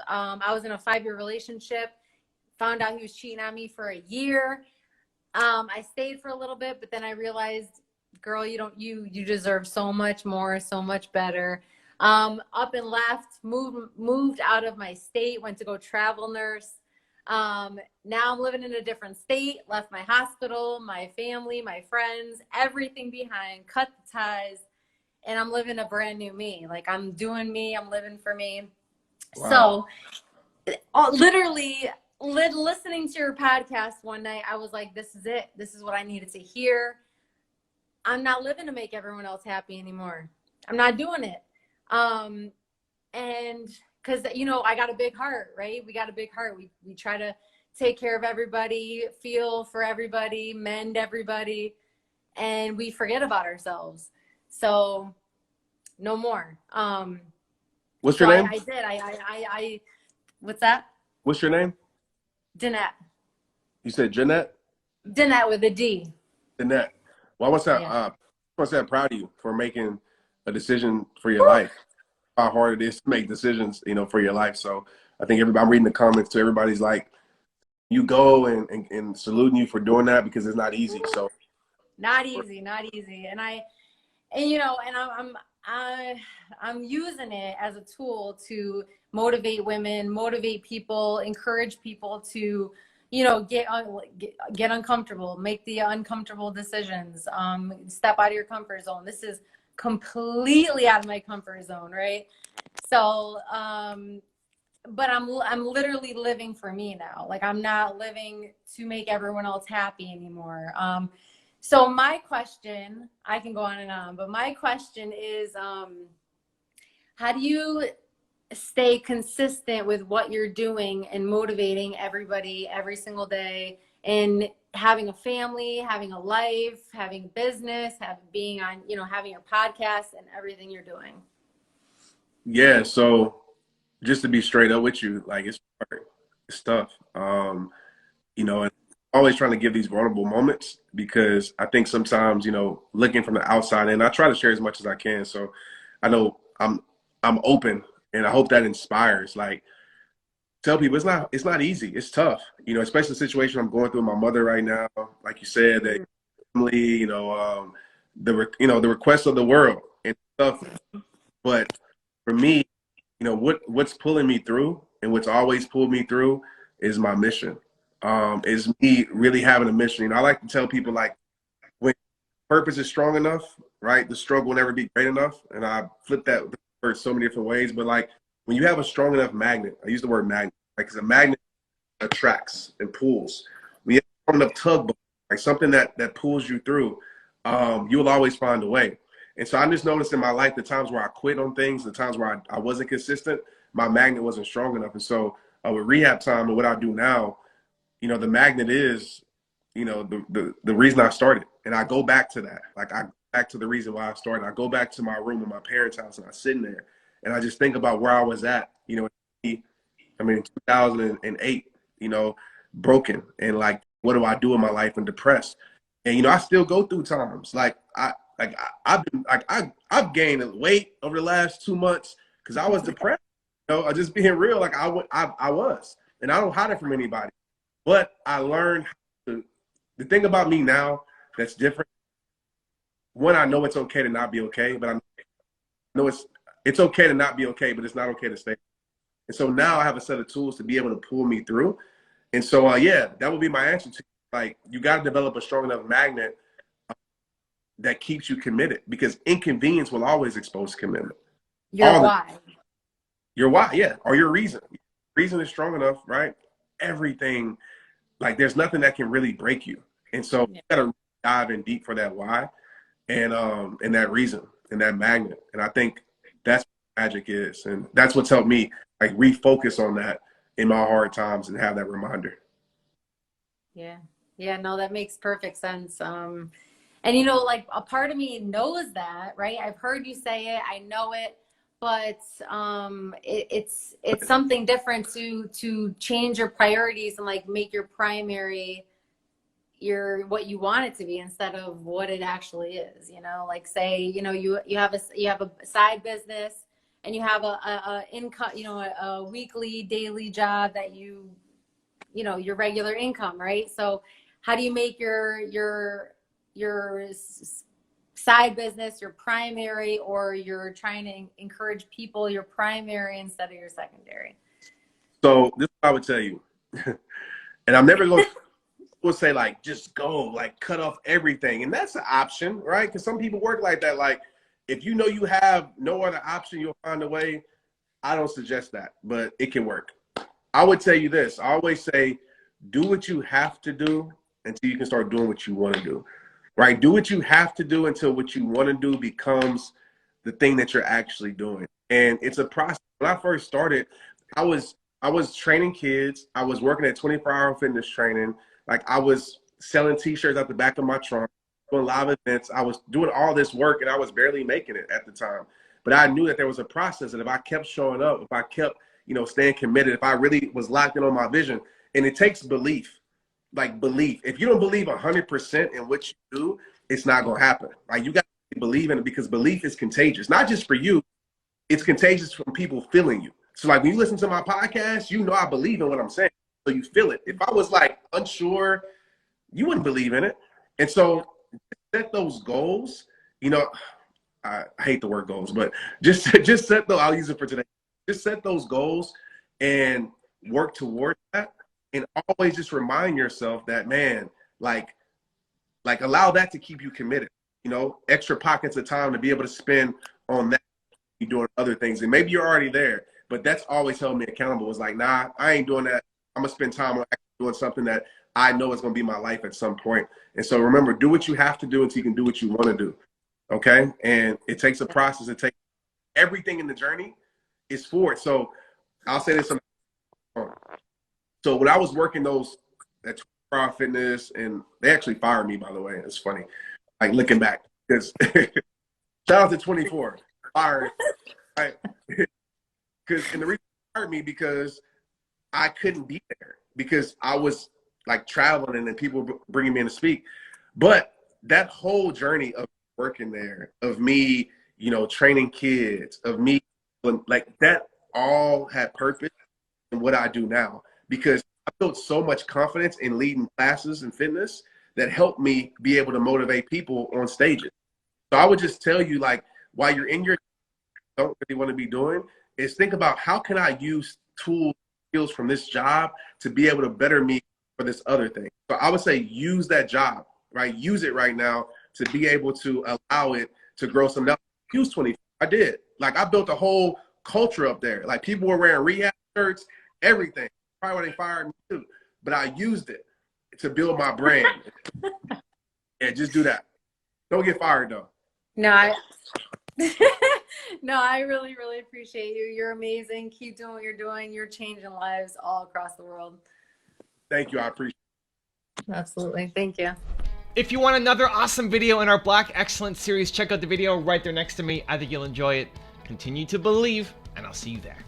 I was in a 5-year relationship, found out he was cheating on me for a year. I stayed for a little bit, but then I realized, girl, you deserve so much more, so much better. Up and left, moved out of my state, went to go travel nurse. Now I'm living in a different state, left my hospital, my family, my friends, everything behind, cut the ties, and I'm living a brand new me. Like, I'm doing me, I'm living for me. Wow. So literally listening to your podcast one night, I was like, this is it. This is what I needed to hear. I'm not living to make everyone else happy anymore. I'm not doing it. And because, I got a big heart, right? We got a big heart. We try to take care of everybody, feel for everybody, mend everybody, and we forget about ourselves. So no more. What's your name? I did. What's that? What's your name? Danette. You said Jeanette? Danette with a D. Danette. Well, I want to say I'm proud of you for making a decision for your life. How hard it is to make decisions, for your life. So I think I'm reading the comments to everybody's like, you go and saluting you for doing that, because it's not easy. So not easy. And I'm using it as a tool to motivate women, motivate people, encourage people to, get uncomfortable, make the uncomfortable decisions, step out of your comfort zone. This is completely out of my comfort zone, right? So, but I'm literally living for me now. Like, I'm not living to make everyone else happy anymore. So my question, I can go on and on, but my question is, how do you stay consistent with what you're doing and motivating everybody every single day, and having a family, having a life, having business, being on, having your podcast and everything you're doing? Yeah. So just to be straight up with you, like, it's hard. It's tough. And always trying to give these vulnerable moments, because I think sometimes, looking from the outside in, I try to share as much as I can. So I know I'm open, and I hope that inspires. Like, tell people it's not easy. It's tough, especially the situation I'm going through with my mother right now. Like you said, that family, the requests of the world and stuff. But for me, what's pulling me through, and what's always pulled me through, is my mission. Is me really having a mission. I like to tell people, like, when purpose is strong enough, right, the struggle will never be great enough. And I flip that word so many different ways. But, like, when you have a strong enough magnet, I use the word magnet, because a magnet attracts and pulls. When you have a strong enough tugboat, like something that pulls you through, you will always find a way. And so I just noticed in my life, the times where I quit on things, the times where I wasn't consistent, my magnet wasn't strong enough. And so with rehab time and what I do now, the magnet is, the reason I started. And I go back to that. Like, I go back to the reason why I started. I go back to my room in my parents' house, and I sit in there, and I just think about where I was at, in 2008, broken, and, like, what do I do in my life, and depressed. And, I still go through times. I've gained weight over the last 2 months because I was depressed. Just being real, like, I was, and I don't hide it from anybody. But I learned the thing about me now that's different. One, I know it's okay to not be okay, but I know it's okay to not be okay, but it's not okay to stay. And so now I have a set of tools to be able to pull me through. And so, that would be my answer to, like, you got to develop a strong enough magnet that keeps you committed, because inconvenience will always expose commitment. Your why. Your why, yeah, or your reason. Reason is strong enough, right? Everything, like, there's nothing that can really break you. And so you gotta dive in deep for that why, and that reason, and that magnet. And I think that's what magic is. And that's what's helped me, like, refocus on that in my hard times and have that reminder. Yeah. No, that makes perfect sense. And like, a part of me knows that, right? I've heard you say it, I know it, but it's something different to change your priorities and, like, make your primary what you want it to be instead of what it actually is. Like, say, you have a side business, and you have a income, a weekly, daily job that your regular income, right? So how do you make your side business your primary, or you're trying to encourage people your primary instead of your secondary? So this is what I would tell you, and I'm never going to say like, just go, like cut off everything. And that's an option, right? Because some people work like that. Like if you know you have no other option, you'll find a way. I don't suggest that, but it can work. I would tell you this. I always say, do what you have to do until you can start doing what you want to do, right? Do what you have to do until what you want to do becomes the thing that you're actually doing. And it's a process. When I first started, I was training kids. I was working at 24-hour fitness training. Like I was selling t-shirts out the back of my trunk, doing live events. I was doing all this work and I was barely making it at the time. But I knew that there was a process, and if I kept showing up, if I kept, staying committed, if I really was locked in on my vision, and it takes belief, like belief. If you don't believe 100% in what you do, it's not going to happen. Like you got to believe in it, because belief is contagious, not just for you. It's contagious from people feeling you. So like when you listen to my podcast, I believe in what I'm saying. So you feel it. If I was like unsure, you wouldn't believe in it. And so set those goals, I hate the word goals, but just set those, I'll use it for today. Just set those goals and work toward that. And always just remind yourself that, man, like allow that to keep you committed, extra pockets of time to be able to spend on that, doing other things. And maybe you're already there, but that's always held me accountable. It's like, nah, I ain't doing that. I'm gonna spend time on doing something that I know is gonna be my life at some point. And so remember, do what you have to do until you can do what you want to do. Okay. And it takes a process. It takes everything in the journey is for it. So I'll say this. So when I was working that 24-hour fitness, and they actually fired me, by the way. It's funny, like looking back, because shout out to 24 fired, right? Because and the reason they fired me because I couldn't be there, because I was like traveling and then people were bringing me in to speak. But that whole journey of working there, of me, training kids, of me, like that all had purpose in what I do now, because I built so much confidence in leading classes in fitness that helped me be able to motivate people on stages. So I would just tell you, like, while you're in your don't really want to be doing, is think about how can I use tools, skills from this job to be able to better me for this other thing. So I would say use that job, right? Use it right now to be able to allow it to grow some. Now, use 20. I did. Like I built a whole culture up there. Like people were wearing rehab shirts, everything. Probably why they fired me too. But I used it to build my brand. Yeah, just do that. Don't get fired though. No, no, I really, really appreciate you. You're amazing. Keep doing what you're doing. You're changing lives all across the world. Thank you. I appreciate it. Absolutely. Thank you. If you want another awesome video in our Black Excellence series, check out the video right there next to me. I think you'll enjoy it. Continue to believe, and I'll see you there.